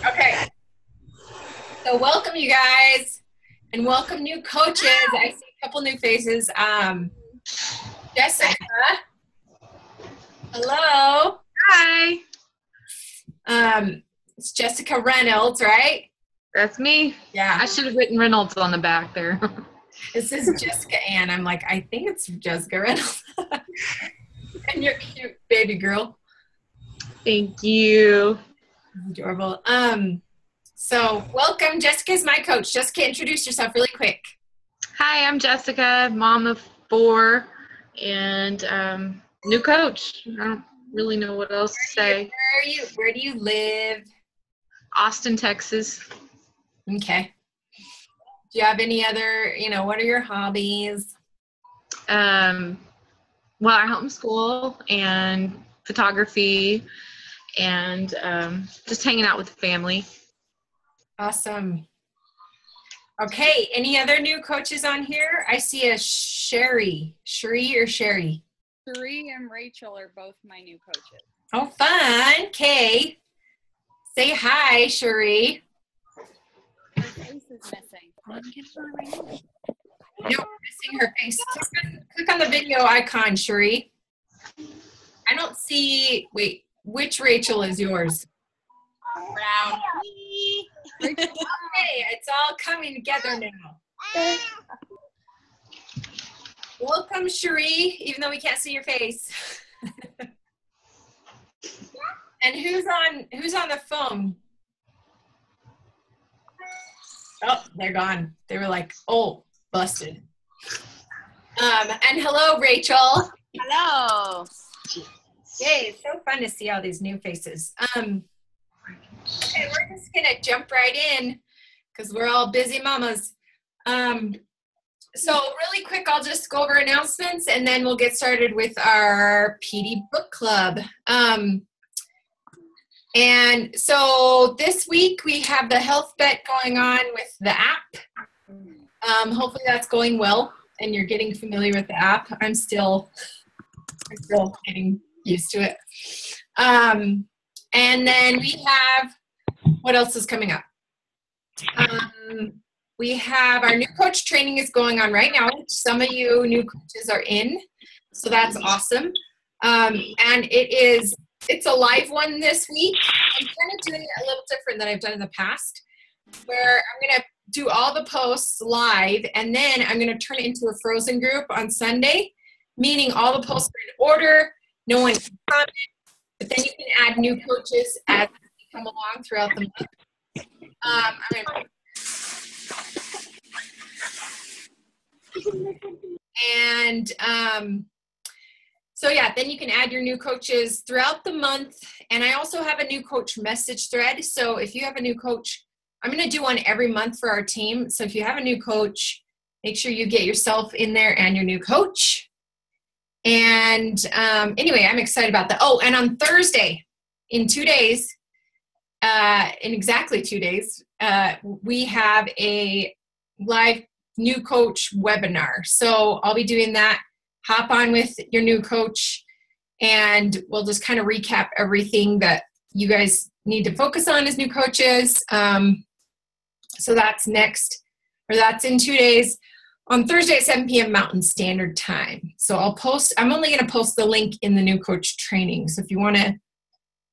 Okay, so welcome you guys, and welcome new coaches. I see a couple new faces. Jessica, hello. Hi. It's Jessica Reynolds, right? That's me. Yeah. I should have written Reynolds on the back there. This is Jessica Ann. I'm like, I think it's Jessica Reynolds. And you're cute, baby girl. Thank you. Adorable. So welcome. Jessica's my coach. Jessica, introduce yourself really quick. Hi, I'm Jessica, mom of 4, and new coach. I don't really know what else to say. Where do you live? Austin, Texas. Okay. Do you have any other, what are your hobbies? Well, I homeschool and photography and just hanging out with the family. Awesome. Okay. Any other new coaches on here? I see a Sherry. Sherry or Sherry? Sheree and Rachel are both my new coaches. Oh, fun. Okay. Say hi, Sherry. Her face is missing. No, missing her face. Click on the video icon, Sherry. I don't see, wait, which Rachel is yours? Brown. Okay, it's all coming together now. Welcome, Sheree, even though we can't see your face. And who's on the phone? Oh, they're gone. They were like, oh, busted. And hello, Rachel. Hello. Yay, it's so fun to see all these new faces. Okay, we're just gonna jump right in because we're all busy mamas. So really quick, I'll just go over announcements and then we'll get started with our PD book club. And so this week we have the health bet going on with the app. Hopefully that's going well and you're getting familiar with the app. I'm still getting used to it. And then we have, what else is coming up? We have our new coach training is going on right now. Some of you new coaches are in, so that's awesome. And it's a live one this week. I'm kind of doing it a little different than I've done in the past, where I'm going to do all the posts live, and then I'm going to turn it into a frozen group on Sunday, meaning all the posts are in order, no one can comment, but then you can add new coaches as they come along throughout the month. And so yeah, then you can add your new coaches throughout the month. And I also have a new coach message thread. So if you have a new coach, I'm going to do one every month for our team. So if you have a new coach, make sure you get yourself in there and your new coach. And anyway, I'm excited about that. Oh, and on Thursday, in 2 days, in exactly 2 days, we have a live new coach webinar. So I'll be doing that. Hop on with your new coach and we'll just kind of recap everything that you guys need to focus on as new coaches. So that's that's in 2 days on Thursday at 7 p.m. Mountain Standard Time. So I'm only going to post the link in the new coach training. So if you want to,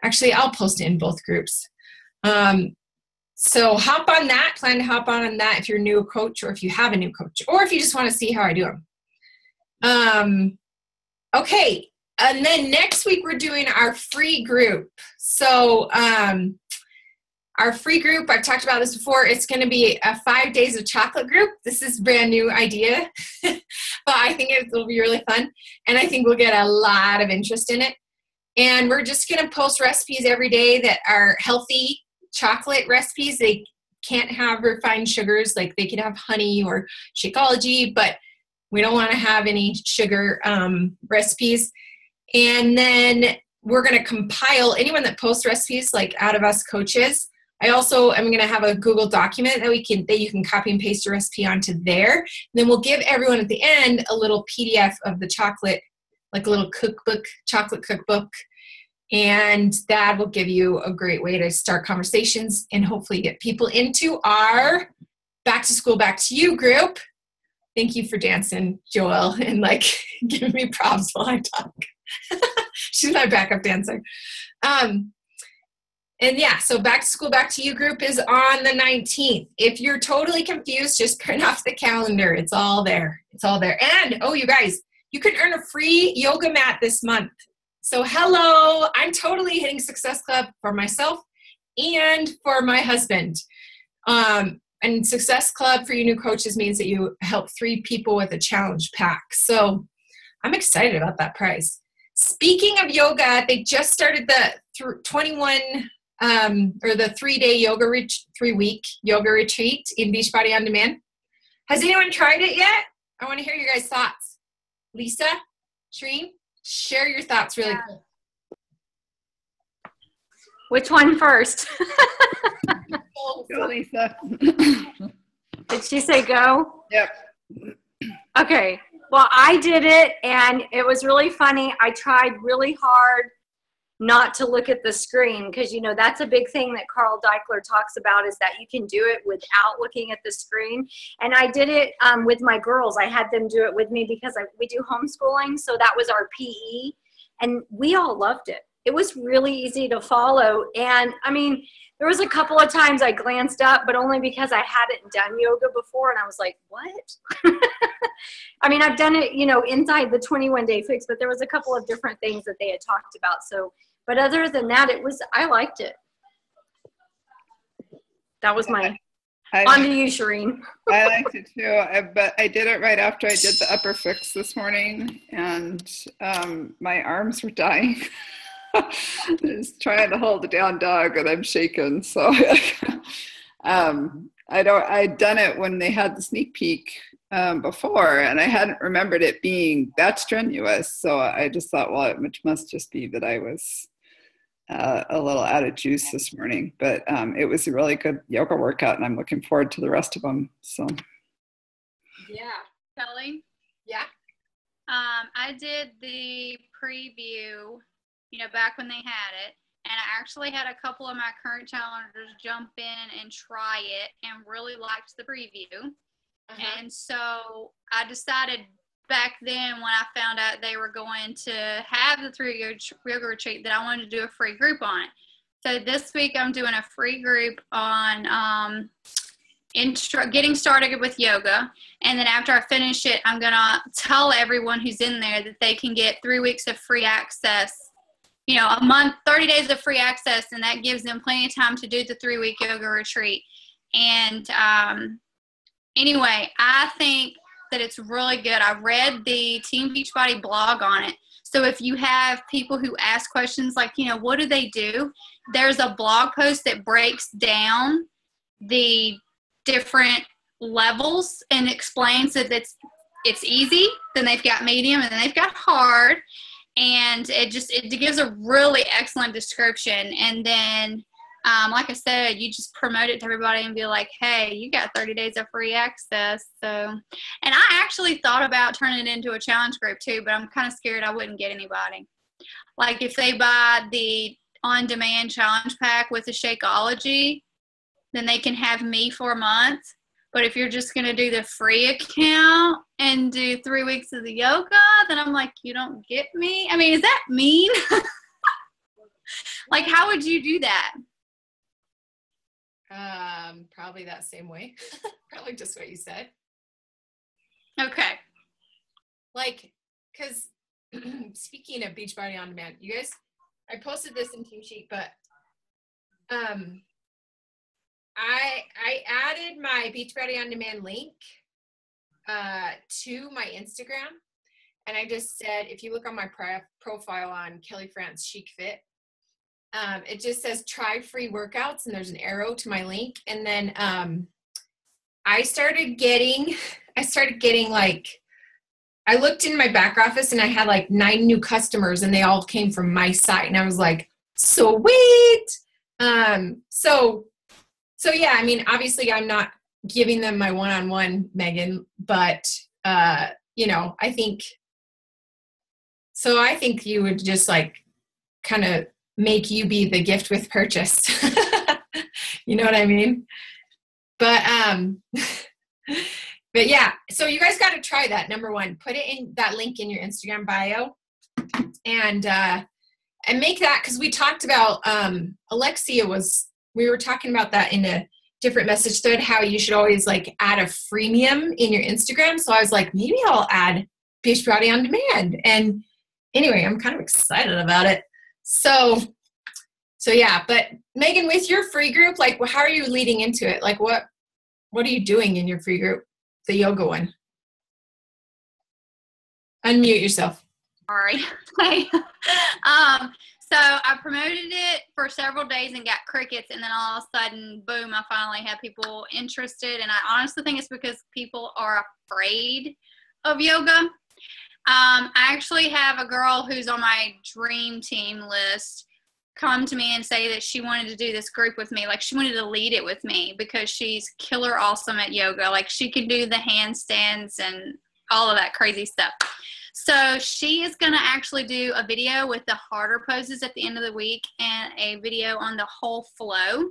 actually, I'll post it in both groups. So hop on that, plan to hop on that if you're a new coach or if you have a new coach or if you just want to see how I do them. Okay, and then next week we're doing our free group. So our free group, I've talked about this before, it's going to be a 5 days of chocolate group. This is a brand new idea, but I think it will be really fun, and I think we'll get a lot of interest in it. And we're just going to post recipes every day that are healthy chocolate recipes. They can't have refined sugars, like they can have honey or Shakeology, but we don't want to have any sugar recipes. And then we're going to compile anyone that posts recipes, like out of us coaches. I also am going to have a Google document that you can copy and paste your recipe onto there. And then we'll give everyone at the end a little PDF of the chocolate, like a little cookbook, chocolate cookbook. And that will give you a great way to start conversations and hopefully get people into our Back to School, Back to You group. Thank you for dancing, Joelle, and like giving me props while I talk. She's my backup dancer. And yeah, so Back to School, Back to You group is on the 19th. If you're totally confused, just print off the calendar. It's all there. It's all there. And, oh, you guys, you can earn a free yoga mat this month. So hello, I'm totally hitting Success Club for myself and for my husband. And Success Club for you new coaches means that you help 3 people with a challenge pack. So I'm excited about that prize. Speaking of yoga, they just started the 3-day yoga 3-week yoga retreat in Beachbody On Demand. Has anyone tried it yet? I want to hear your guys' thoughts. Lisa, Shereen, share your thoughts really quick. Which one first? Go, Lisa. Did she say go? Yep. Okay. Well, I did it, and it was really funny. I tried really hard not to look at the screen because, that's a big thing that Carl Deichler talks about is that you can do it without looking at the screen. And I did it with my girls. I had them do it with me because we do homeschooling, so that was our PE, and we all loved it. It was really easy to follow, and, there was a couple of times I glanced up, but only because I hadn't done yoga before, and I was like, what? I've done it, inside the 21-day fix, but there was a couple of different things that they had talked about. So, but other than that, I liked it. That was on to you, Shereen. I liked it too, but I did it right after I did the upper fix this morning, and my arms were dying. Just trying to hold a down dog, and I'm shaking. So I'd done it when they had the sneak peek before, and I hadn't remembered it being that strenuous. So I just thought, well, it must just be that I was a little out of juice this morning. But it was a really good yoga workout, and I'm looking forward to the rest of them. So yeah, Kelly? Yeah. I did the preview, back when they had it, and I actually had a couple of my current challengers jump in and try it and really liked the preview. And so I decided back then when I found out they were going to have the 3-year yoga retreat that I wanted to do a free group on it. So this week I'm doing a free group on getting started with yoga, and then after I finish it, I'm going to tell everyone who's in there that they can get 3 weeks of free access, a month, 30 days of free access, and that gives them plenty of time to do the 3-week yoga retreat. And anyway, I think that it's really good. I read the Team Beachbody blog on it. So if you have people who ask questions like, what do they do? There's a blog post that breaks down the different levels and explains that it's easy, then they've got medium, and then they've got hard. And it gives a really excellent description. And then, like I said, you just promote it to everybody and be like, hey, you got 30 days of free access. So, and I actually thought about turning it into a challenge group too, but I'm kind of scared I wouldn't get anybody. Like if they buy the on-demand challenge pack with the Shakeology, then they can have me for a month. But if you're just going to do the free account and do 3 weeks of the yoga, then I'm like, you don't get me? Is that mean? Like, how would you do that? Probably that same way. Probably just what you said. Okay. Like, because speaking of Beachbody On Demand, you guys, I posted this in Team Sheet, but I added my Beachbody On Demand link to my Instagram, and I just said, if you look on my profile on Kelly France Chic Fit, it just says try free workouts, and there's an arrow to my link. And then I started getting like, I looked in my back office and I had like 9 new customers, and they all came from my site, and I was like, sweet. So yeah, obviously I'm not giving them my one-on-one, Megan, but I think you would just like kind of make you be the gift with purchase. You know what I mean? But yeah, so you guys got to try that. Number one, put it in that link in your Instagram bio, and make that, because we talked about Alexia we were talking about that in a different message thread, how you should always like add a freemium in your Instagram. So I was like, maybe I'll add Beachbody on Demand. And anyway, I'm kind of excited about it. So yeah, but Megan, with your free group, like, how are you leading into it? Like, what are you doing in your free group, the yoga one? Unmute yourself. Sorry. So I promoted it for several days and got crickets, and then all of a sudden, boom, I finally had people interested. And I honestly think it's because people are afraid of yoga. I actually have a girl who's on my dream team list come to me and say that she wanted to do this group with me. Like, she wanted to lead it with me because she's killer awesome at yoga. Like, she can do the handstands and all of that crazy stuff. So she is going to actually do a video with the harder poses at the end of the week and a video on the whole flow.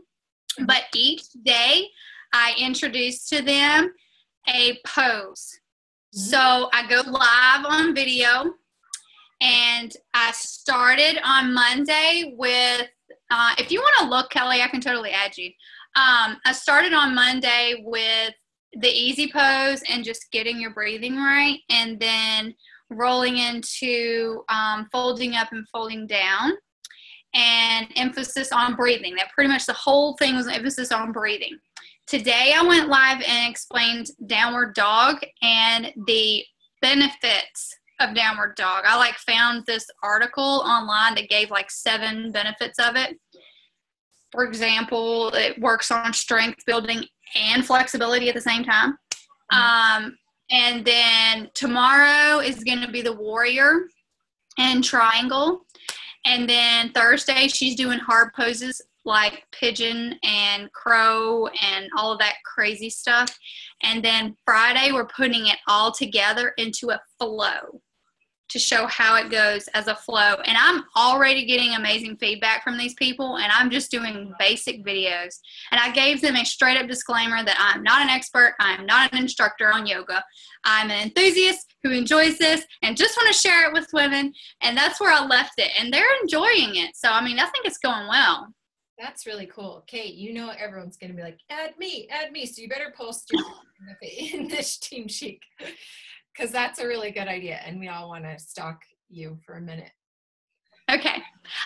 But each day I introduce to them a pose. So I go live on video, and I started on Monday with, if you want to look, Kelly, I can totally add you. I started on Monday with the easy pose and just getting your breathing right, and then rolling into folding up and folding down, and emphasis on breathing. That pretty much the whole thing was emphasis on breathing. Today I went live and explained downward dog and the benefits of downward dog. I found this article online that gave 7 benefits of it. For example, it works on strength building and flexibility at the same time. And then tomorrow is going to be the warrior and triangle. And then Thursday, she's doing hard poses like pigeon and crow and all of that crazy stuff. And then Friday, we're putting it all together into a flow to show how it goes as a flow. And I'm already getting amazing feedback from these people, and I'm just doing basic videos. And I gave them a straight up disclaimer that I'm not an expert. I'm not an instructor on yoga. I'm an enthusiast who enjoys this and just want to share it with women. And that's where I left it. And they're enjoying it. So, I think it's going well. That's really cool. Kate, everyone's going to be like, add me. So you better post your in this Team Chic, because that's a really good idea. And we all want to stalk you for a minute. Okay.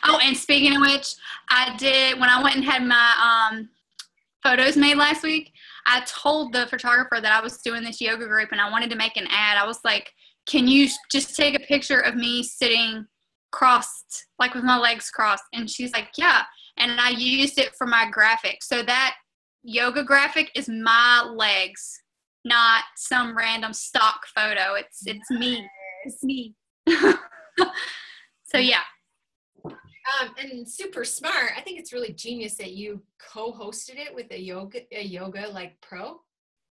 Oh, and speaking of which, when I went and had my photos made last week, I told the photographer that I was doing this yoga group and I wanted to make an ad. I was like, can you just take a picture of me sitting crossed, with my legs crossed? And she's like, yeah. And I used it for my graphic. So that yoga graphic is my legs, not some random stock photo. It's me. It's me. So yeah. And super smart. I think it's really genius that you co-hosted it with a yoga pro,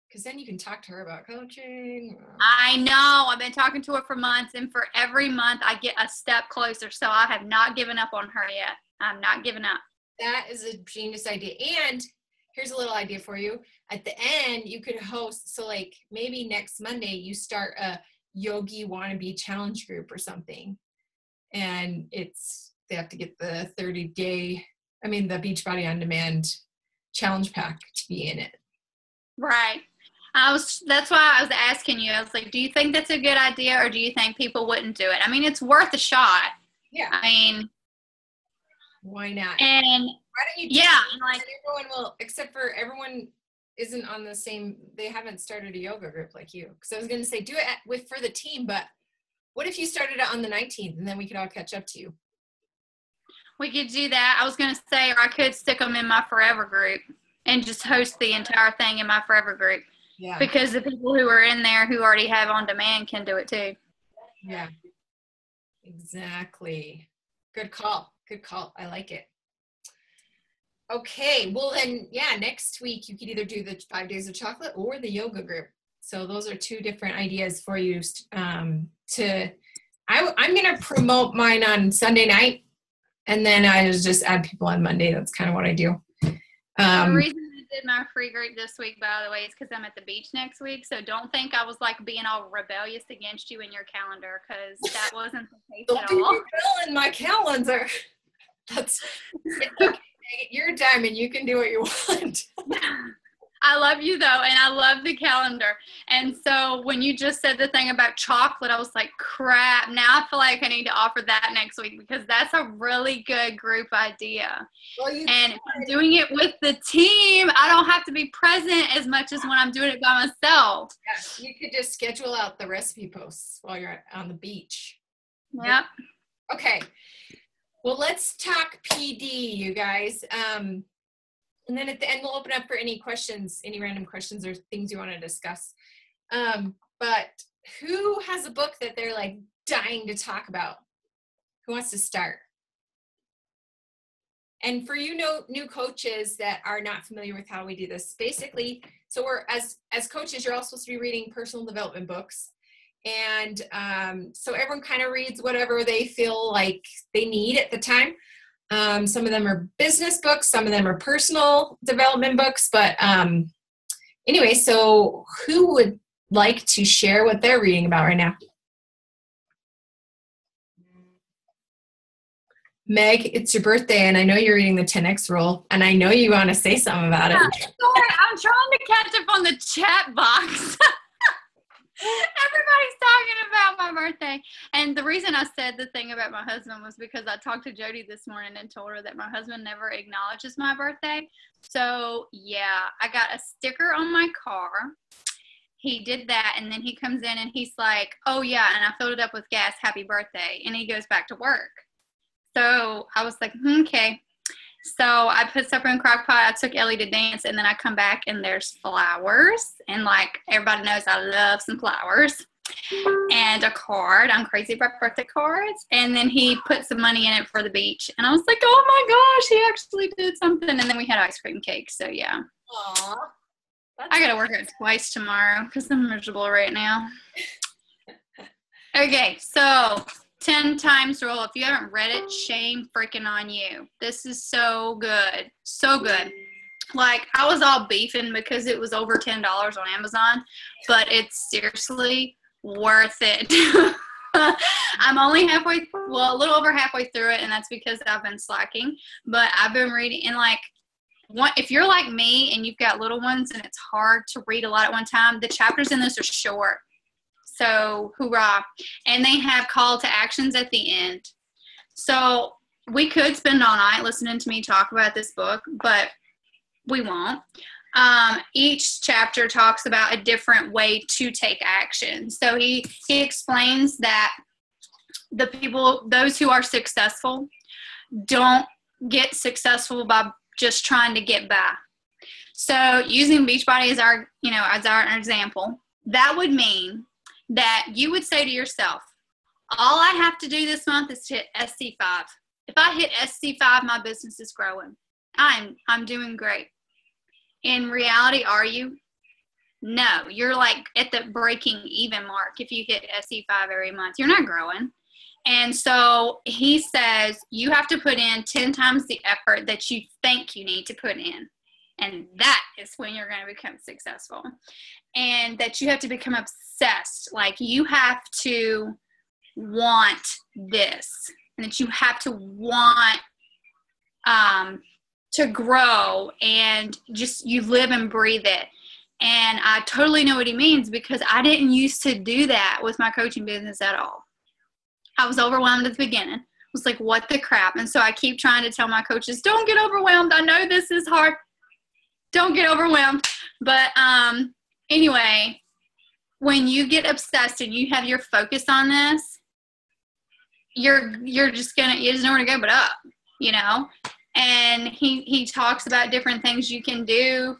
because then you can talk to her about coaching. I know. I've been talking to her for months, and for every month I get a step closer. So I have not given up on her yet. I'm not giving up. That is a genius idea. And here's a little idea for you. At the end, you could host, so maybe next Monday you start a Yogi Wannabe challenge group or something. And they have to get the 30-day, the Beachbody on Demand challenge pack to be in it. Right. That's why I was asking you. I was like, do you think that's a good idea, or do you think people wouldn't do it? It's worth a shot. Yeah. Why not? And why don't you? Yeah. Everyone will, except for everyone isn't on the same. They haven't started a yoga group like you. Because I was going to say do it for the team, but what if you started it on the 19th and then we could all catch up to you? We could do that. I was going to say, or I could stick them in my forever group and just host the entire thing in my forever group. Yeah. Because the people who are in there who already have on demand can do it too. Yeah. Exactly. Good call. I like it. Okay. Well then, next week you could either do the 5 days of chocolate or the yoga group. So those are 2 different ideas for you I'm going to promote mine on Sunday night. And then I just add people on Monday. That's kind of what I do. The reason I did my free group this week, by the way, is because I'm at the beach next week. So don't think I was like being all rebellious against you in your calendar, because that wasn't the case Don't at be all. rebelling my calendar. That's okay. You're a diamond. You can do what you want. I love you though, and I love the calendar. And so when you just said the thing about chocolate, I was like, crap. Now I feel like I need to offer that next week, because that's a really good group idea. Well, And if I'm doing it with the team, I don't have to be present as much as when I'm doing it by myself. yeah, you could just schedule out the recipe posts while you're on the beach. Yep. Okay. Well, let's talk PD, you guys. And then at the end, we'll open up for any questions, any random questions or things you want to discuss. But who has a book that they're like dying to talk about? Who wants to start? And for new coaches that are not familiar with how we do this, basically, so we're as coaches, you're all supposed to be reading personal development books. And so everyone kind of reads whatever they feel like they need at the time. Some of them are business books, some of them are personal development books, but anyway, so who would like to share what they're reading about right now? Meg, it's your birthday, and I know you're reading the 10X Rule, and I know you want to say something about it. Sorry, I'm trying to catch up on the chat box. Everybody's talking about my birthday. And the reason I said the thing about my husband was because I talked to Jody this morning and told her that my husband never acknowledges my birthday. So, yeah, I got a sticker on my car. He did that, and then he comes in and he's like, oh, yeah, and I filled it up with gas. Happy birthday. And he goes back to work. So I was like, okay. So I put supper in the crock pot. I took Ellie to dance, and then I come back and there's flowers. And like everybody knows, I love some flowers and a card. I'm crazy about birthday cards. And then he put some money in it for the beach. And I was like, oh my gosh, he actually did something. And then we had ice cream cake. So yeah. Aww. I got to work out twice tomorrow because I'm miserable right now. Okay, so 10 times rule. If you haven't read it, shame freaking on you. This is so good. So good. Like, I was all beefing because it was over $10 on Amazon, but it's seriously worth it. I'm only a little over halfway through it, and that's because I've been slacking. But I've been reading, and like, if you're like me and you've got little ones and it's hard to read a lot at one time, the chapters in this are short. So, hoorah. And they have call to actions at the end. So, we could spend all night listening to me talk about this book, but we won't. Each chapter talks about a different way to take action. So, he explains that those who are successful, don't get successful by just trying to get by. So, using Beachbody as our example, that would mean that you would say to yourself, all I have to do this month is to hit SC5. If I hit SC5, my business is growing. I'm doing great. In reality, are you? No, you're like at the breaking even mark. If you hit SC5 every month, you're not growing. And so he says you have to put in 10 times the effort that you think you need to put in. And that is when you're going to become successful. And that you have to become obsessed. Like, you have to want this. And that you have to want to grow. And just, you live and breathe it. And I totally know what he means, because I didn't used to do that with my coaching business at all. I was overwhelmed at the beginning. I was like, what the crap? And so I keep trying to tell my coaches, don't get overwhelmed. I know this is hard. Don't get overwhelmed. But anyway, when you get obsessed and you have your focus on this, you're just you just know where to go but up, you know. And he talks about different things you can do.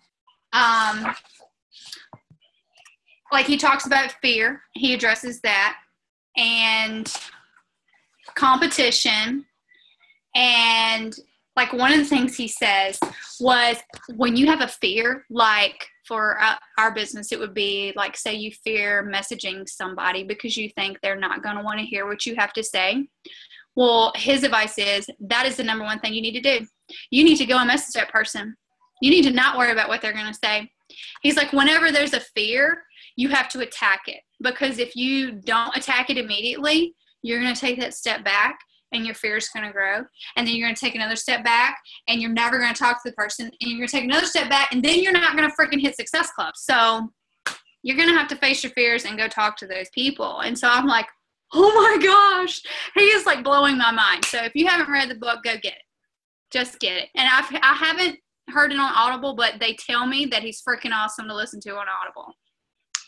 Like, he talks about fear. He addresses that. And competition. And like, one of the things he says was, when you have a fear, like for our business, it would be like, say you fear messaging somebody because you think they're not going to want to hear what you have to say. Well, his advice is that is the number one thing you need to do. You need to go and message that person. You need to not worry about what they're going to say. He's like, whenever there's a fear, you have to attack it, because if you don't attack it immediately, you're going to take that step back and your fear is going to grow. And then you're going to take another step back and you're never going to talk to the person. And you're going to take another step back and then you're not going to freaking hit Success Club. So you're going to have to face your fears and go talk to those people. And so I'm like, oh my gosh, he is like blowing my mind. So if you haven't read the book, go get it. Just get it. And I haven't heard it on Audible, but they tell me that he's freaking awesome to listen to on Audible.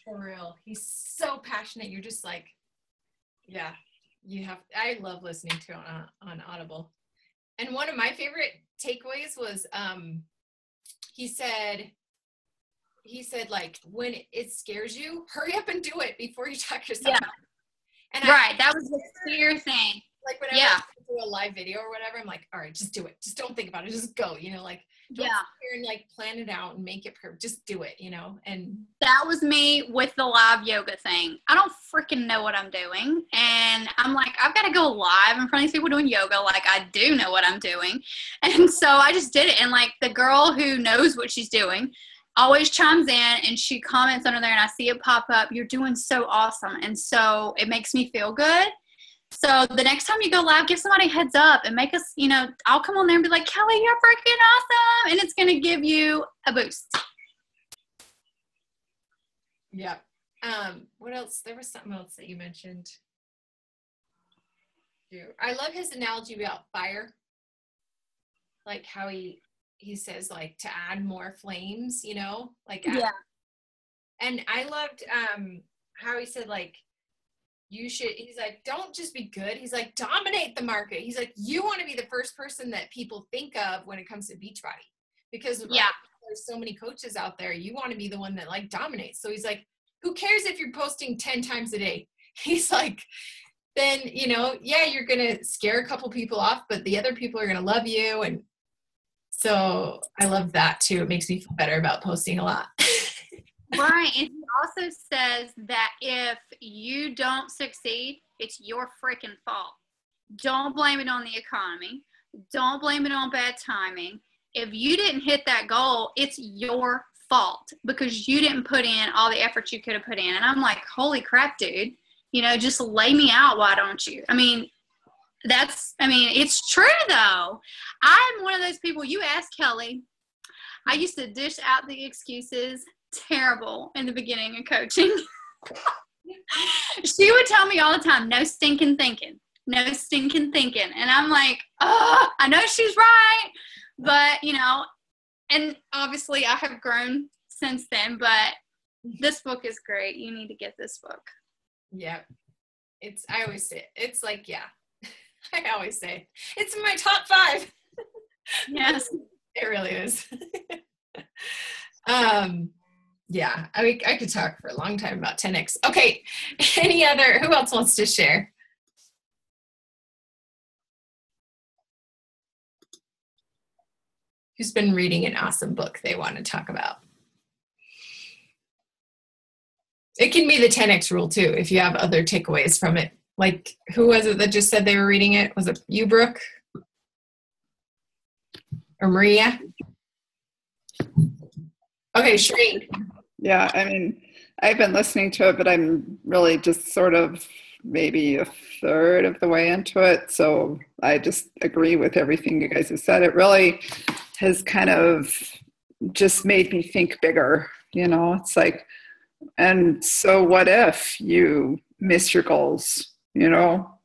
For real. He's so passionate. You're just like, yeah, I love listening to it on Audible. And one of my favorite takeaways was, he said, like, when it scares you, hurry up and do it before you talk yourself out. And right. That was the fear thing. Like whenever I do a live video or whatever, I'm like, all right, just do it. Just don't think about it. Just go, like, don't sit here and like plan it out and make it perfect. Just do it, and that was me with the live yoga thing. I don't freaking know what I'm doing. And I'm like, I've got to go live in front of these people doing yoga. Like I do know what I'm doing. And so I just did it. And like the girl who knows what she's doing always chimes in and she comments under there and I see it pop up. You're doing so awesome. And so it makes me feel good. So the next time you go live, give somebody a heads up and make us, I'll come on there and be like, Kelly, you're freaking awesome. And it's going to give you a boost. Yeah. What else? There was something else that you mentioned. I love his analogy about fire. Like how he says like to add more flames, like, and I loved, how he said like, he's like, don't just be good. He's like, dominate the market. He's like, you want to be the first person that people think of when it comes to Beachbody, because there's so many coaches out there. You want to be the one that like dominates. So he's like, who cares if you're posting 10 times a day? He's like, then, you're going to scare a couple people off, but the other people are going to love you. And so I love that too. It makes me feel better about posting a lot. Right. And he also says that if you don't succeed, it's your freaking fault. Don't blame it on the economy. Don't blame it on bad timing. If you didn't hit that goal, it's your fault because you didn't put in all the effort you could have put in. And I'm like, holy crap, dude, just lay me out. Why don't you? It's true though. I'm one of those people, you ask Kelly, I used to dish out the excuses. Terrible in the beginning of coaching. She would tell me all the time, no stinking thinking. And I'm like, oh, I know she's right. But, and obviously I have grown since then, but this book is great. You need to get this book. Yeah. I always say, it's like, I always say, it's in my top 5. Yes. It really is. Yeah, I could talk for a long time about 10X. Okay, who else wants to share? Who's been reading an awesome book they want to talk about? It can be the 10X rule too, if you have other takeaways from it. Like, who was it that just said they were reading it? Was it you, Brooke? Or Maria? Okay, Shereen. Yeah, I've been listening to it, but I'm really just sort of maybe a third of the way into it. So I just agree with everything you guys have said. It really has kind of just made me think bigger, it's like, and so what if you miss your goals?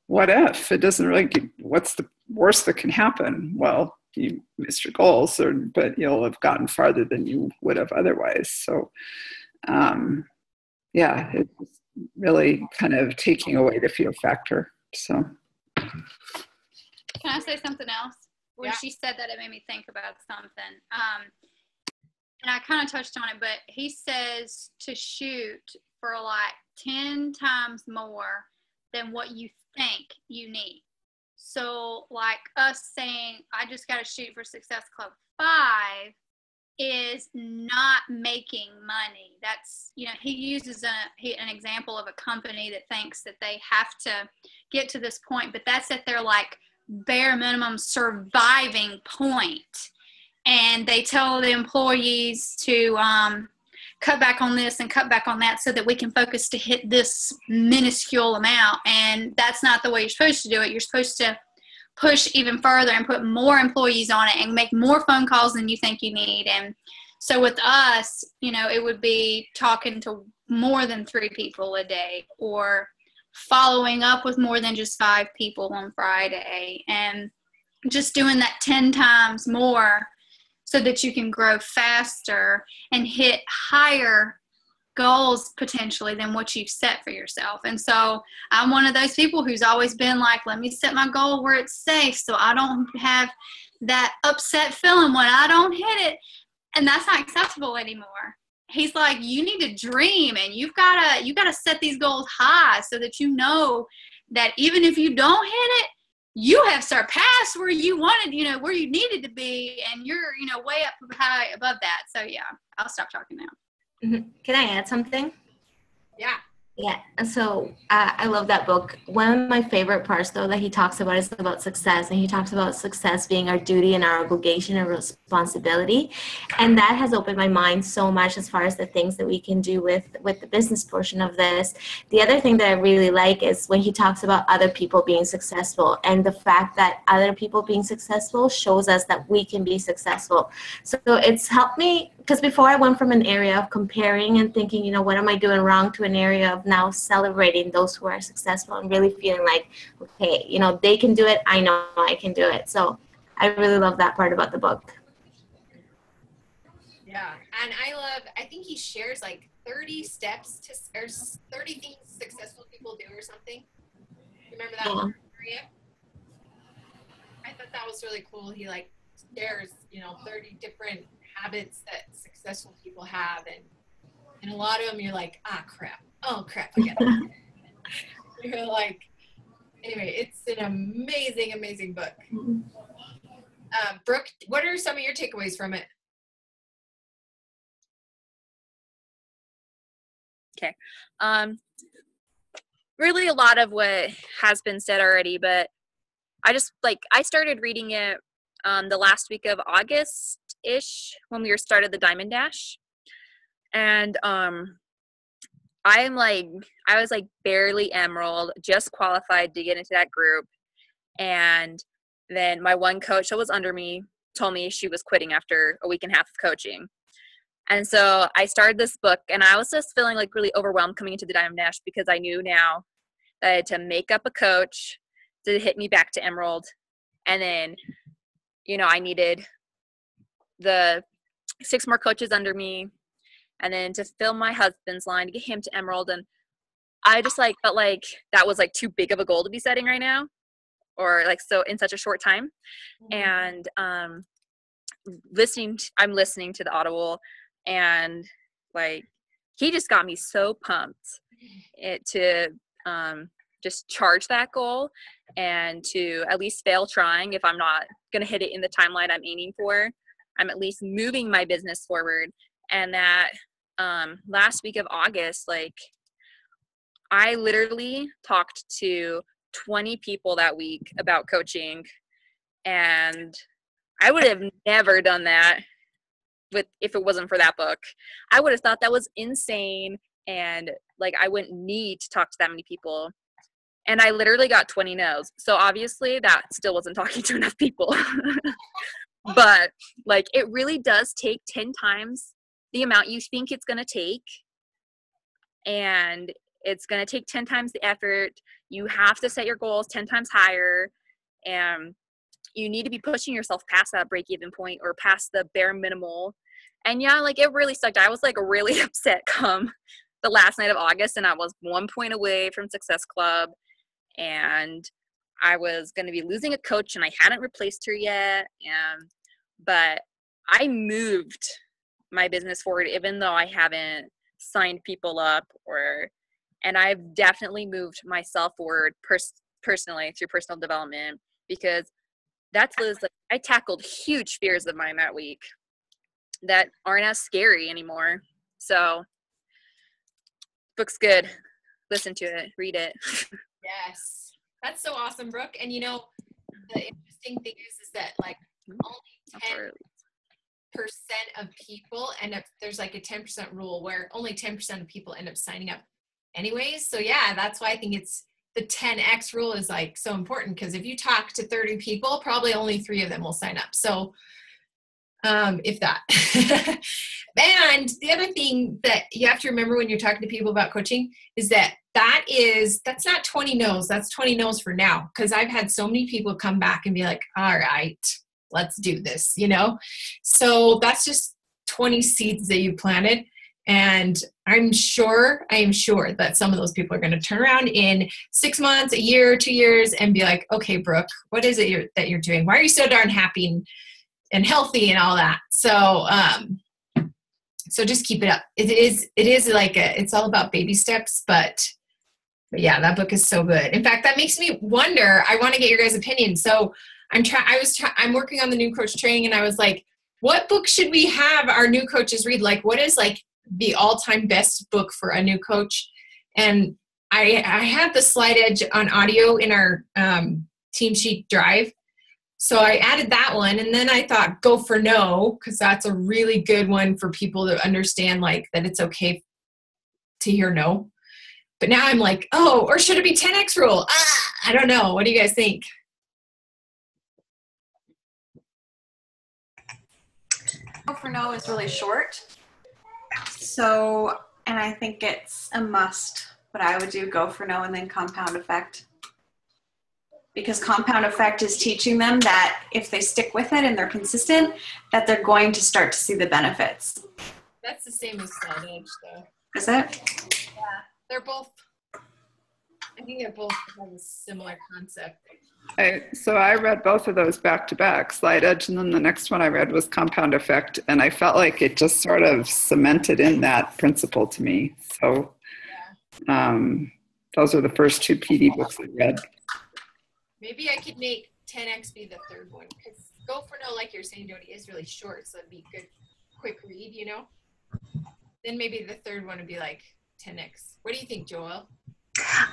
What if it doesn't really what's the worst that can happen? Well, you missed your goals, but you'll have gotten farther than you would have otherwise. So, it's really kind of taking away the fear factor. So, can I say something else? When she said that, it made me think about something. And I kind of touched on it, but he says to shoot for like 10 times more than what you think you need. So like us saying, I just got to shoot for Success Club 5, is not making money. That's, he uses an example of a company that thinks that they have to get to this point, but that's at their like bare minimum surviving point. And they tell the employees to cut back on this and cut back on that so that we can focus to hit this minuscule amount. And that's not the way you're supposed to do it. You're supposed to push even further and put more employees on it and make more phone calls than you think you need. And so with us, it would be talking to more than 3 people a day, or following up with more than just 5 people on Friday, and just doing that 10 times more so that you can grow faster and hit higher goals potentially than what you've set for yourself. And so I'm one of those people who's always been like, let me set my goal where it's safe so I don't have that upset feeling when I don't hit it. And that's not acceptable anymore. He's like, you need to dream, and you gotta set these goals high so that you know that even if you don't hit it, you have surpassed where you wanted, where you needed to be, and you're, way up high above that. So yeah, I'll stop talking now. Can I add something? Yeah. Yeah. So I love that book. One of my favorite parts, though, that he talks about is about success. And he talks about success being our duty and our obligation and responsibility. And that has opened my mind so much as far as the things that we can do with the business portion of this. The other thing that I really like is when he talks about other people being successful, and the fact that other people being successful shows us that we can be successful. So it's helped me, because before I went from an area of comparing and thinking, what am I doing wrong, to an area of now celebrating those who are successful and really feeling like, okay, they can do it. I know I can do it. So I really love that part about the book. Yeah. And I think he shares like 30 steps or 30 things successful people do or something. Remember that one, Maria? I thought that was really cool. He like shares, 30 different habits that successful people have, and a lot of them you're like, crap, forget it. You're like, anyway, it's an amazing book. Brooke, what are some of your takeaways from it? Okay. Really a lot of what has been said already, but I started reading it the last week of August-ish when we started the Diamond Dash. And I was like barely Emerald, just qualified to get into that group. And then my one coach that was under me told me she was quitting after a week and a half of coaching. And so I started this book, and I was just feeling like really overwhelmed coming into the Diamond Dash, because I knew now that I had to make up a coach to hit me back to Emerald. And then, I needed the 6 more coaches under me, and then to fill my husband's line to get him to Emerald. And I just felt like that was too big of a goal to be setting right now, or so in such a short time. Mm-hmm. And I'm listening to the Audible, and he just got me so pumped to just charge that goal, and to at least fail trying. If I'm not going to hit it in the timeline I'm aiming for, I'm at least moving my business forward. And that last week of August, I literally talked to 20 people that week about coaching, and I would have never done that if it wasn't for that book. I would have thought that was insane, and I wouldn't need to talk to that many people. And I literally got 20 no's. So obviously that still wasn't talking to enough people. But it really does take 10 times the amount you think it's going to take. And it's going to take 10 times the effort. You have to set your goals 10 times higher. And you need to be pushing yourself past that break-even point, or past the bare minimal. And yeah, it really sucked. I was really upset come the last night of August, and I was 1 point away from Success Club. And I was going to be losing a coach, and I hadn't replaced her yet. But I moved my business forward, even though I haven't signed people up, and I've definitely moved myself forward personally through personal development, because that's Liz. I tackled huge fears of mine that week. that aren't as scary anymore. So book's good. Listen to it, read it. Yes. That's so awesome, Brooke. And you know, the interesting thing is that like only 10% of people end up, there's like a 10% rule where only 10% of people end up signing up anyways. So yeah, that's why I think it's the 10X rule is like so important, because if you talk to 30 people, probably only 3 of them will sign up. So if that. And the other thing that you have to remember when you're talking to people about coaching is that's not 20 no's, that's 20 no's for now. Because I've had so many people come back and be like, all right, let's do this, you know? So that's just 20 seeds that you planted. And I am sure that some of those people are going to turn around in 6 months, a year, 2 years, and be like, okay, Brooke, what is it that you're doing? Why are you so darn happy and healthy and all that? So, so just keep it up. It is like it's all about baby steps, but yeah, that book is so good. In fact, that makes me wonder, I want to get your guys' opinion. So I'm working on the new coach training, and I was like, what book should we have our new coaches read? Like, what is like the all-time best book for a new coach? And I have the Slide Edge on audio in our Team Sheet Drive. So I added that one, and then I thought Go for No, because that's a really good one for people to understand, like, that it's okay to hear no. But now I'm like, oh, or should it be 10X rule? I don't know. What do you guys think? Go for No is really short. So, and I think it's a must, but I would do Go for No and then Compound Effect. Because Compound Effect is teaching them that if they stick with it and they're consistent, that they're going to start to see the benefits. That's the same as Slide Edge, though. Is it? Yeah, they're both, I think they're both have a similar concept. So I read both of those back to back, Slide Edge, and then the next one I read was Compound Effect, and I felt like it just sort of cemented in that principle to me. So those are the first 2 PD books I read. Maybe I could make 10X be the third one, because Go for No, like you're saying, Jody, is really short, so it'd be good, quick read, you know? Then maybe the third one would be like 10X. What do you think, Joel?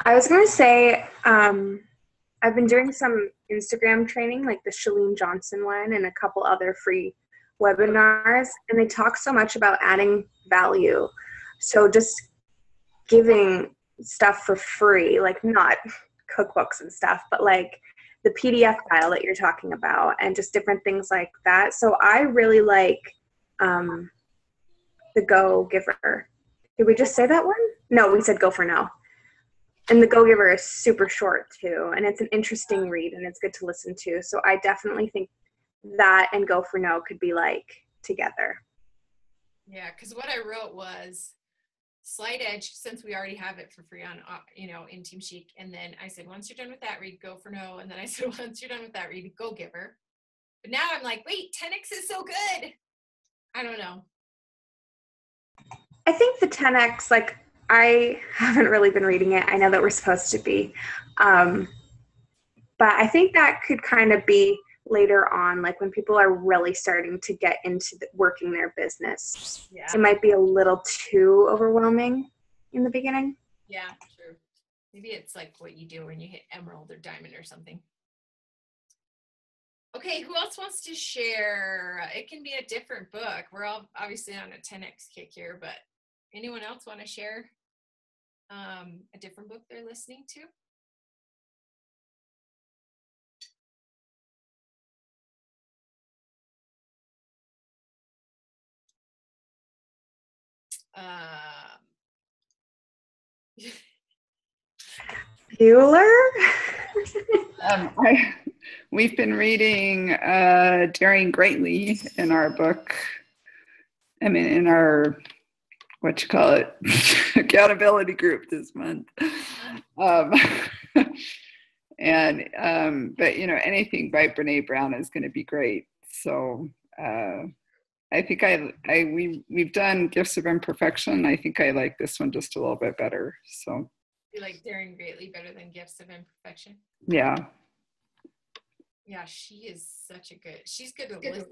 I was going to say, I've been doing some Instagram training, like the Chalene Johnson one and a couple other free webinars, and they talk so much about adding value. So just giving stuff for free, like not cookbooks and stuff, but like the PDF file that you're talking about and just different things like that. So I really like the Go Giver. Did we just say that one? No, we said Go for No. And the Go Giver is super short too, and it's an interesting read and it's good to listen to. So I definitely think that and Go for No could be like together. Yeah, because what I wrote was Slide Edge, since we already have it for free on, in Team Chic. And then I said, once you're done with that, read Go for No. And then I said, once you're done with that, read Go Giver. But now I'm like, wait, 10X is so good. I don't know. I think the 10X, like, I haven't really been reading it. I know that we're supposed to be. But I think that could kind of be later on, like when people are really starting to get into working their business. Yeah. It might be a little too overwhelming in the beginning. Yeah, true. Maybe it's like what you do when you hit emerald or diamond or something. Okay, who else wants to share? It can be a different book. We're all obviously on a 10X kick here, but anyone else want to share a different book they're listening to? Bueller? We've been reading Daring Greatly in our book. I mean, in our, accountability group this month. But anything by Brene Brown is going to be great. So I think we've done Gifts of Imperfection. I think I like this one just a little bit better. So you like Daring Greatly better than Gifts of Imperfection? Yeah. Yeah, she is she's good to listen.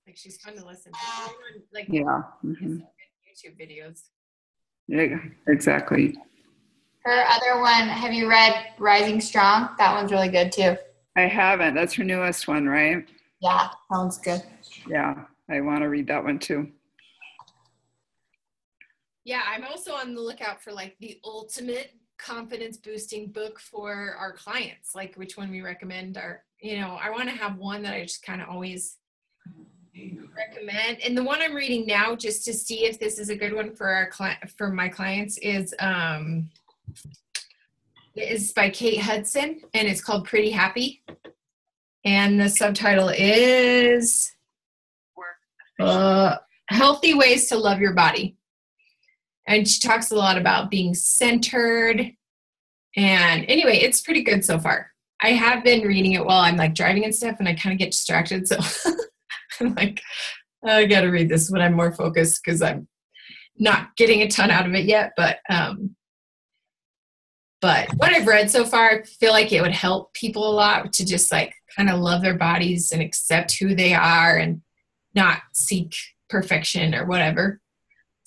Like she's fun to listen to. Like Yeah. Mhm. YouTube videos. Yeah, exactly. Her other one, have you read Rising Strong? That one's really good too. I haven't. That's her newest one, right? Yeah, that one's good. Yeah, I want to read that one too. Yeah, I'm also on the lookout for like the ultimate confidence boosting book for our clients, like which one we recommend. I want to have one that I just kind of always recommend. And the one I'm reading now, just to see if this is a good one for for my clients, is by Kate Hudson, and it's called Pretty Happy. And the subtitle is Healthy Ways to Love Your Body. And she talks a lot about being centered. And anyway, it's pretty good so far. I have been reading it while I'm like driving and stuff, and I kind of get distracted. So I'm like, I got to read this when I'm more focused because I'm not getting a ton out of it yet. But what I've read so far, I feel like it would help people a lot to just like kind of love their bodies and accept who they are and not seek perfection or whatever.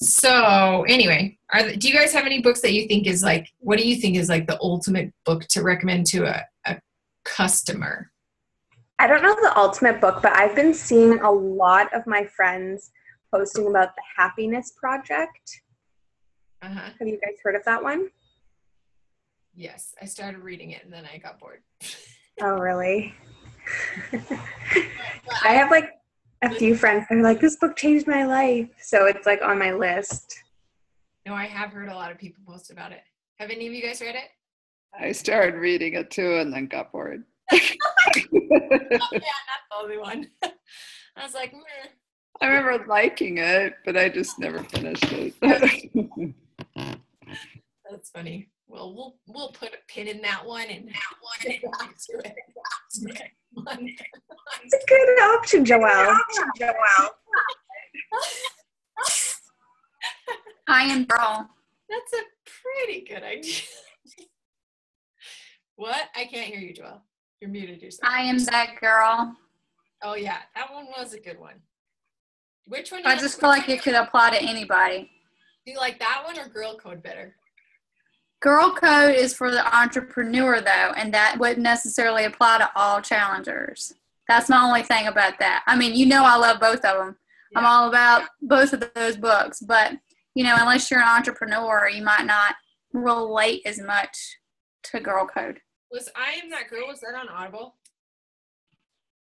So anyway, do you guys have any books that you think is like, what do you think is like the ultimate book to recommend to a customer? I don't know the ultimate book, but I've been seeing a lot of my friends posting about the Happiness Project. Uh-huh. Have you guys heard of that one? Yes, I started reading it and then I got bored. Oh, really? I have like a few friends that are like, this book changed my life. So it's like on my list. No, I have heard a lot of people post about it. Have any of you guys read it? I started reading it too and then got bored. Oh, yeah, not the only one. I was like, meh. I remember liking it, but I just never finished it. That's funny. Well, we'll put a pin in that one and get back to it. It's a good option, Joelle. I am girl. That's a pretty good idea. What? I can't hear you, Joelle. You're muted yourself. I am that girl. Oh yeah, that one was a good one. Which one? I just feel like it could apply to anybody. Do you like that one or Girl Code better? Girl Code is for the entrepreneur, though, and that wouldn't necessarily apply to all challengers. That's my only thing about that. I mean, I love both of them. Yeah. I'm all about both of those books. But, unless you're an entrepreneur, you might not relate as much to Girl Code. Was I Am That Girl, was that on Audible?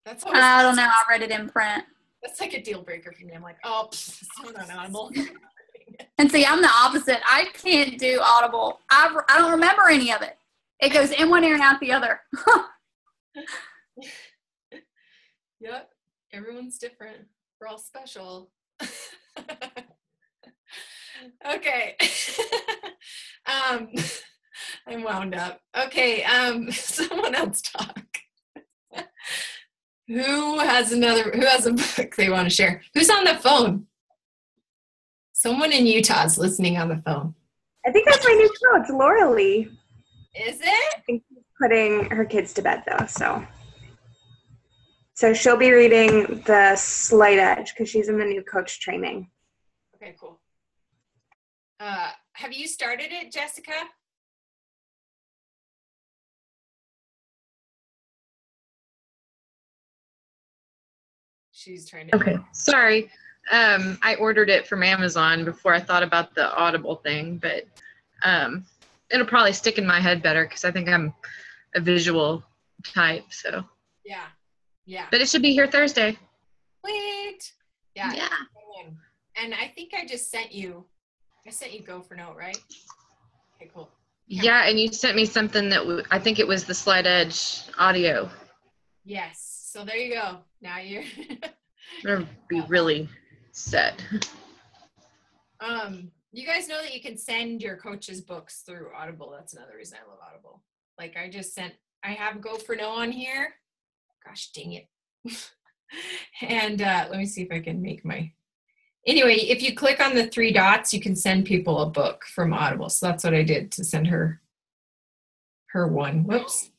I don't know. I read it in print. That's like a deal breaker for me. I'm like, it's not on Audible. And see, I'm the opposite. I can't do Audible. I don't remember any of it. It goes in one ear and out the other. Yep. Everyone's different. We're all special. Okay. I'm wound up. Okay. Someone else talk. Who has a book they want to share? Who's on the phone? Someone in Utah is listening on the phone. I think that's my new coach, Laura Lee. Is it? I think she's putting her kids to bed though, so she'll be reading The Slight Edge because she's in the new coach training. Okay, cool. Have you started it, Jessica? She's trying to. Okay, sorry. I ordered it from Amazon before I thought about the Audible thing, but it'll probably stick in my head better because I think I'm a visual type. So yeah. But it should be here Thursday. Wait. Yeah. Yeah. And I think I just sent you. I sent you Go for Note, right? Okay, cool. Yeah, and you sent me something that I think it was the Slight Edge audio. Yes. So there you go. Now you're. It'll be really set. You guys know that you can send your coaches books through Audible. That's another reason I love Audible. Like I have Go for No on here. Gosh dang it. And let me see if I can make anyway, if you click on the 3 dots, you can send people a book from Audible. So that's what I did to send her one. Whoops.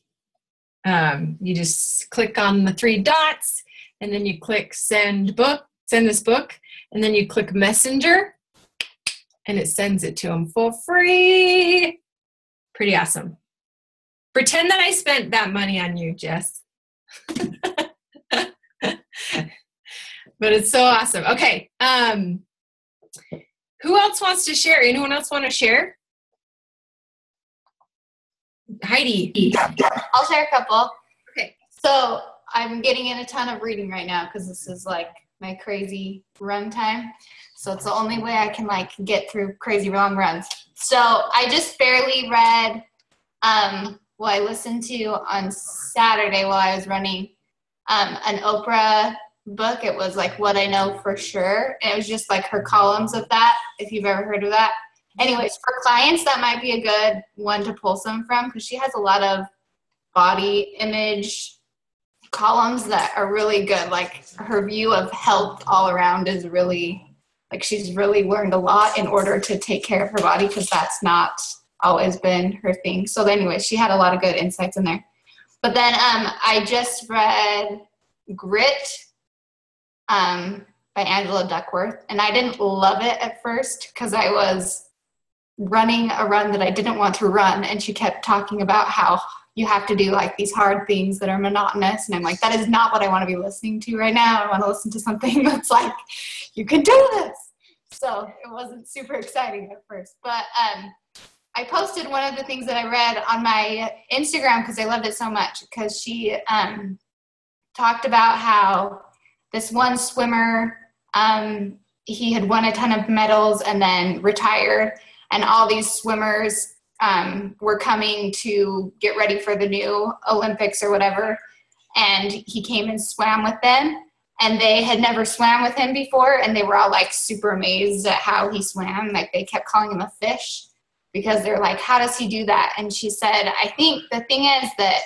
You just click on the 3 dots and then you click send this book, and then you click messenger, and it sends it to them for free. Pretty awesome. Pretend that I spent that money on you, Jess. But it's so awesome. Okay. Who else wants to share? Anyone else want to share? Heidi. I'll share a couple. Okay. So I'm getting in a ton of reading right now because this is like my crazy run time. So it's the only way I can like get through crazy long runs. So I just barely read, I listened to on Saturday while I was running an Oprah book. It was like What I Know for Sure. And it was just like her columns of that, if you've ever heard of that. Anyways, for clients, that might be a good one to pull some from because she has a lot of body image columns that are really good. Like her view of health all around is really, like she's really learned a lot in order to take care of her body because that's not always been her thing. So anyways, she had a lot of good insights in there. But then I just read Grit by Angela Duckworth, and I didn't love it at first because I was running a run that I didn't want to run, and she kept talking about how you have to do like these hard things that are monotonous, and I'm like, that is not what I want to be listening to right now. I want to listen to something that's like, you can do this. So it wasn't super exciting at first, but I posted one of the things that I read on my Instagram because I loved it so much, because she talked about how this one swimmer, he had won a ton of medals and then retired, and all these swimmers were coming to get ready for the new Olympics or whatever, and he came and swam with them, and they had never swam with him before, and they were all like super amazed at how he swam. Like they kept calling him a fish because they're like, how does he do that? And she said, I think the thing is that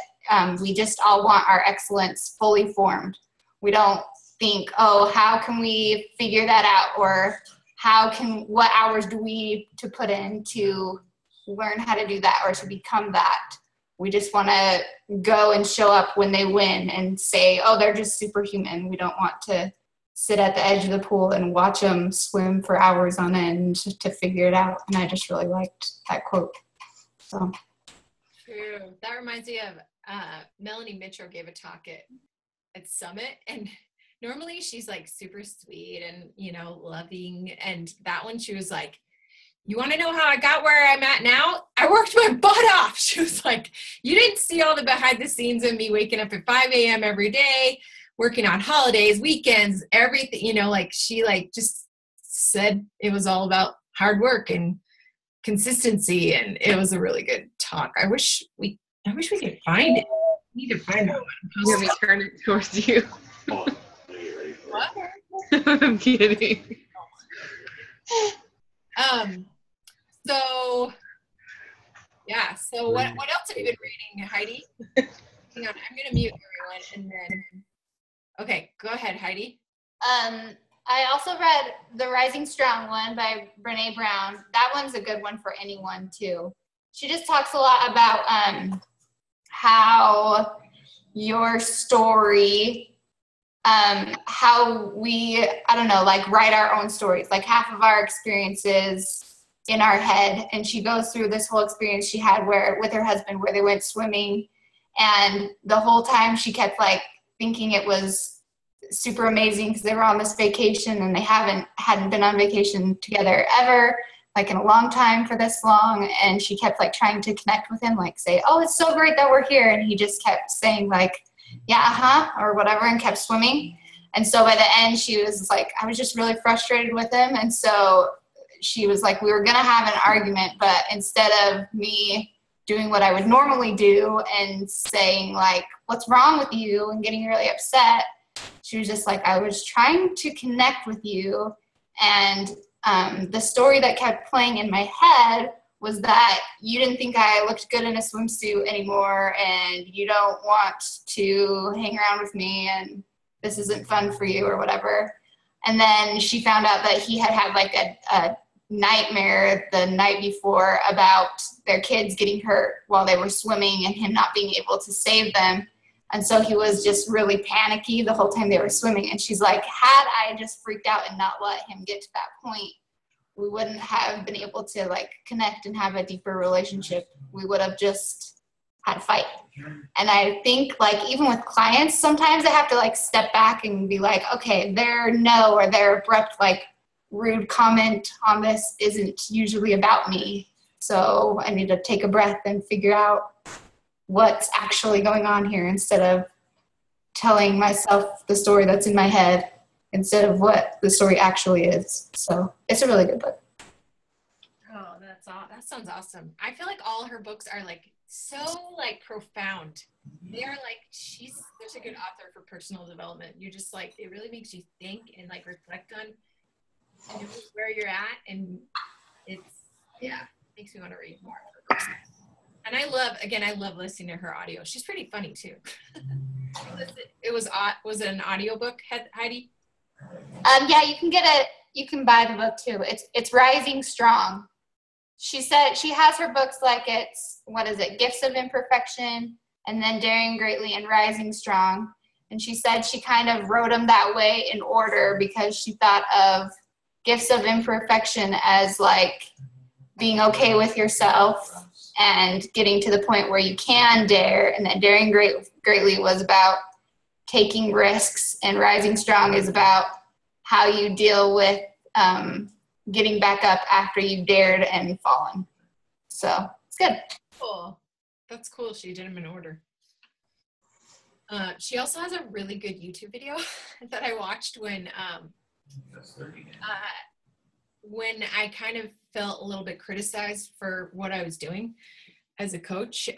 we just all want our excellence fully formed. We don't think, oh, how can we figure that out? Or what hours do we to put in to learn how to do that or to become that? We just want to go and show up when they win and say, oh, they're just superhuman. We don't want to sit at the edge of the pool and watch them swim for hours on end to figure it out. And I just really liked that quote. So true. That reminds me of Melanie Mitchell gave a talk at Summit, and normally she's like super sweet and, you know, loving. And that one, she was like, you want to know how I got where I'm at now? I worked my butt off. She was like, you didn't see all the behind the scenes of me waking up at 5 a.m. every day, working on holidays, weekends, everything, you know, like she like just said it was all about hard work and consistency. And it was a really good talk. I wish we could find it. We need to find that one. Let me turn it towards you. What? I'm kidding. So yeah, so what else have you been reading, Heidi? Hang on, I'm gonna mute everyone and then okay, go ahead, Heidi. I also read the Rising Strong one by Brené Brown. That one's a good one for anyone too. She just talks a lot about how your story, how we, I don't know, like write our own stories, like half of our experiences in our head. And she goes through this whole experience she had with her husband, where they went swimming, and the whole time she kept like thinking it was super amazing because they were on this vacation and they hadn't been on vacation together ever, like in a long time for this long. And she kept like trying to connect with him, like say, oh, it's so great that we're here. And he just kept saying like, yeah, or whatever, and kept swimming. And so by the end, she was like, I was just really frustrated with him. And so she was like, we were going to have an argument, but instead of me doing what I would normally do and saying like, what's wrong with you, and getting really upset, she was just like, I was trying to connect with you. And the story that kept playing in my head was that you didn't think I looked good in a swimsuit anymore, and you don't want to hang around with me, and this isn't fun for you or whatever. And then she found out that he had like a nightmare the night before about their kids getting hurt while they were swimming and him not being able to save them. And so he was just really panicky the whole time they were swimming. And she's like, had I just freaked out and not let him get to that point, we wouldn't have been able to like connect and have a deeper relationship. We would have just had a fight. And I think like even with clients, sometimes I have to like step back and be like, okay, their no or their abrupt like rude comment on this isn't usually about me. So I need to take a breath and figure out what's actually going on here instead of telling myself the story that's in my head instead of what the story actually is. So it's a really good book. Oh, that sounds awesome. I feel like all her books are like so like profound. They are like, she's such a good author for personal development. You just like, it really makes you think and like reflect on where you're at, and it's makes me want to read more of her books. And I love listening to her audio. She's pretty funny too. Was it an audiobook, Heidi? Yeah, you can buy the book too. It's Rising Strong. She said she has her books like it's, Gifts of Imperfection, and then Daring Greatly and Rising Strong. And she said she kind of wrote them that way in order because she thought of Gifts of Imperfection as like being okay with yourself and getting to the point where you can dare. And then Daring Greatly was about taking risks, and Rising Strong is about how you deal with getting back up after you've dared and fallen. So it's good. Cool. That's cool. She did them in order. She also has a really good YouTube video that I watched when I kind of felt a little bit criticized for what I was doing as a coach,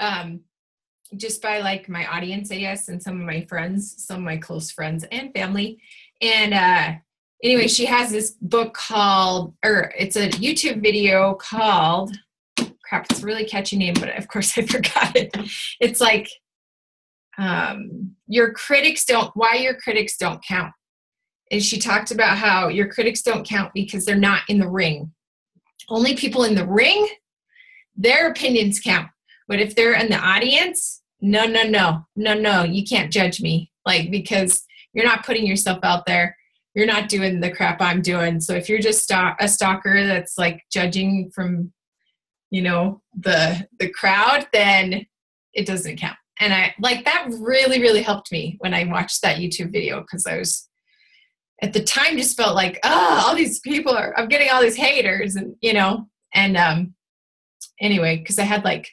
just by like my audience, I guess, and some of my friends, some of my close friends and family. And anyway, she has this book it's a YouTube video called, it's a really catchy name, but of course I forgot it. It's like, why your critics don't count. And she talked about how your critics don't count because they're not in the ring. Only people in the ring, their opinions count. But if they're in the audience, no, you can't judge me. Like, because you're not putting yourself out there. You're not doing the crap I'm doing. So if you're just a stalker that's like judging from, the crowd, then it doesn't count. And I like that really, really helped me when I watched that YouTube video, because I was at the time just felt like, all these people I'm getting all these haters, and anyway, because I had like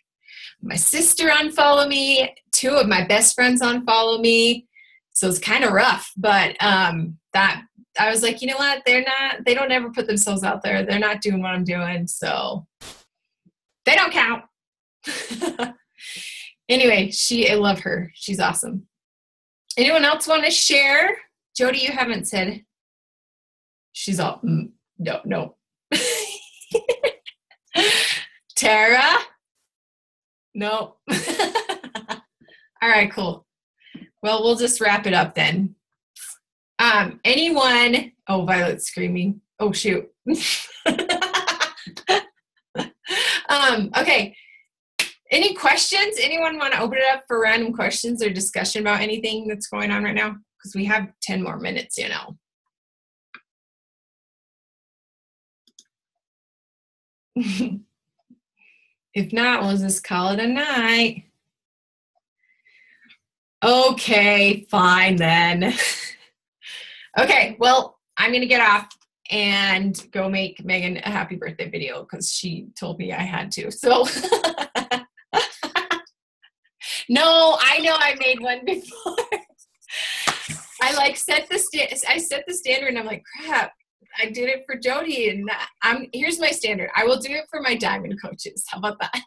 my sister unfollow me, 2 of my best friends unfollow me, so it's kind of rough. But that I was like, you know what, they don't ever put themselves out there. They're not doing what I'm doing, so they don't count. Anyway, I love her. She's awesome. Anyone else want to share? Jody, you haven't said. She's all, no. Tara? No. All right, cool. Well, we'll just wrap it up then. Anyone? Oh, Violet's screaming. Oh, shoot. Okay. Any questions? Anyone want to open it up for random questions or discussion about anything that's going on right now? Because we have 10 more minutes, If not, we'll just call it a night. Okay, fine then. Okay, well, I'm going to get off and go make Megan a happy birthday video because she told me I had to. So, no, I know I made one before. I like set the standard, and I'm like, crap, I did it for Jody, and here's my standard. I will do it for my diamond coaches. How about that?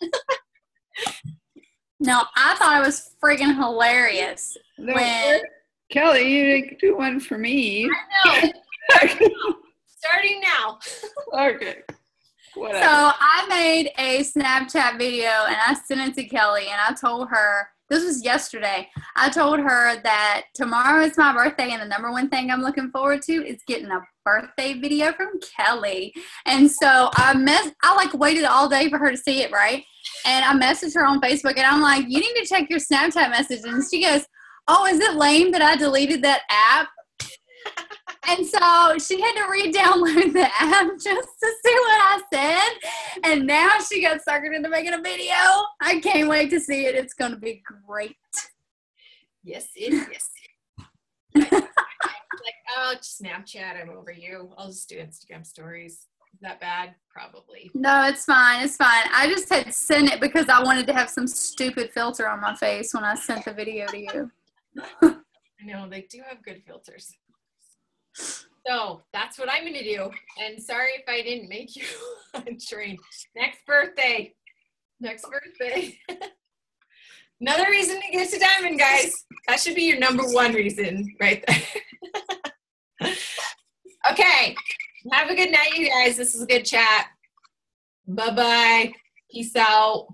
No, I thought it was friggin' hilarious. No, when Kelly, you didn't do one for me. I know. Starting now. Okay. Whatever. So I made a Snapchat video and I sent it to Kelly, and I told her, this was yesterday, I told her that tomorrow is my birthday and the number one thing I'm looking forward to is getting a birthday video from Kelly. And so I waited all day for her to see it, right? And I messaged her on Facebook, and I'm like, you need to check your Snapchat message. And she goes, oh, is it lame that I deleted that app? And so she had to re-download the app just to see what I said. And now she got suckered into making a video. I can't wait to see it. It's going to be great. Yes, it is. Like, oh, Snapchat, I'm over you. I'll just do Instagram stories. Is that bad? Probably. No, it's fine. It's fine. I just had sent it because I wanted to have some stupid filter on my face when I sent the video to you. I know, they do have good filters. So that's what I'm going to do. And sorry if I didn't make you train. Next birthday. Another reason to get to Diamond, guys. That should be your number one reason right there. Okay. Have a good night, you guys. This is a good chat. Bye-bye. Peace out.